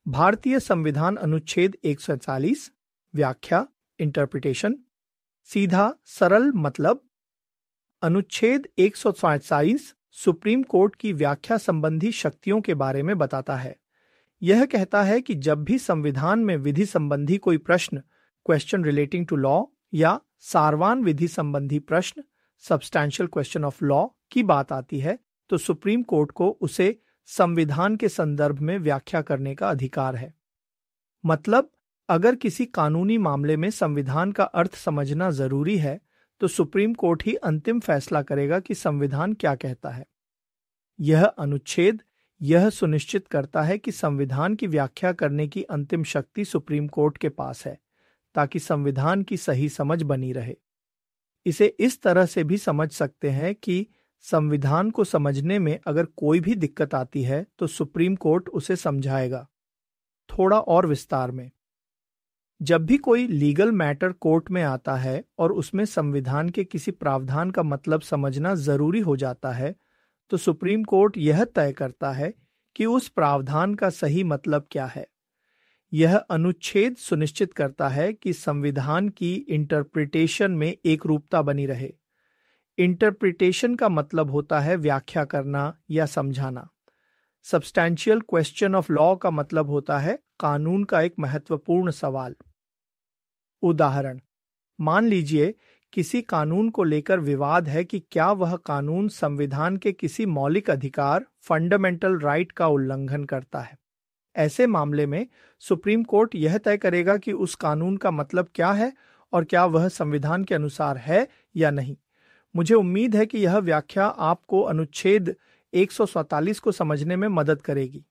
भारतीय संविधान अनुच्छेद 141 व्याख्या इंटरप्रिटेशन। सीधा सरल मतलब। अनुच्छेद 147 सुप्रीम कोर्ट की व्याख्या संबंधी शक्तियों के बारे में बताता है। यह कहता है कि जब भी संविधान में विधि संबंधी कोई प्रश्न क्वेश्चन रिलेटिंग टू लॉ या सारवान विधि संबंधी प्रश्न सब्सटैंशियल क्वेश्चन ऑफ लॉ की बात आती है तो सुप्रीम कोर्ट को उसे संविधान के संदर्भ में व्याख्या करने का अधिकार है। मतलब अगर किसी कानूनी मामले में संविधान का अर्थ समझना जरूरी है तो सुप्रीम कोर्ट ही अंतिम फैसला करेगा कि संविधान क्या कहता है। यह अनुच्छेद यह सुनिश्चित करता है कि संविधान की व्याख्या करने की अंतिम शक्ति सुप्रीम कोर्ट के पास है ताकि संविधान की सही समझ बनी रहे। इसे इस तरह से भी समझ सकते हैं कि संविधान को समझने में अगर कोई भी दिक्कत आती है तो सुप्रीम कोर्ट उसे समझाएगा। थोड़ा और विस्तार में, जब भी कोई लीगल मैटर कोर्ट में आता है और उसमें संविधान के किसी प्रावधान का मतलब समझना जरूरी हो जाता है तो सुप्रीम कोर्ट यह तय करता है कि उस प्रावधान का सही मतलब क्या है। यह अनुच्छेद सुनिश्चित करता है कि संविधान की इंटरप्रिटेशन में एक रूपता बनी रहे। इंटरप्रिटेशन का मतलब होता है व्याख्या करना या समझाना। सब्सटैंशियल क्वेश्चन ऑफ लॉ का मतलब होता है कानून का एक महत्वपूर्ण सवाल। उदाहरण, मान लीजिए किसी कानून को लेकर विवाद है कि क्या वह कानून संविधान के किसी मौलिक अधिकार फंडामेंटल राइट का उल्लंघन करता है। ऐसे मामले में सुप्रीम कोर्ट यह तय करेगा कि उस कानून का मतलब क्या है और क्या वह संविधान के अनुसार है या नहीं। मुझे उम्मीद है कि यह व्याख्या आपको अनुच्छेद 147 को समझने में मदद करेगी।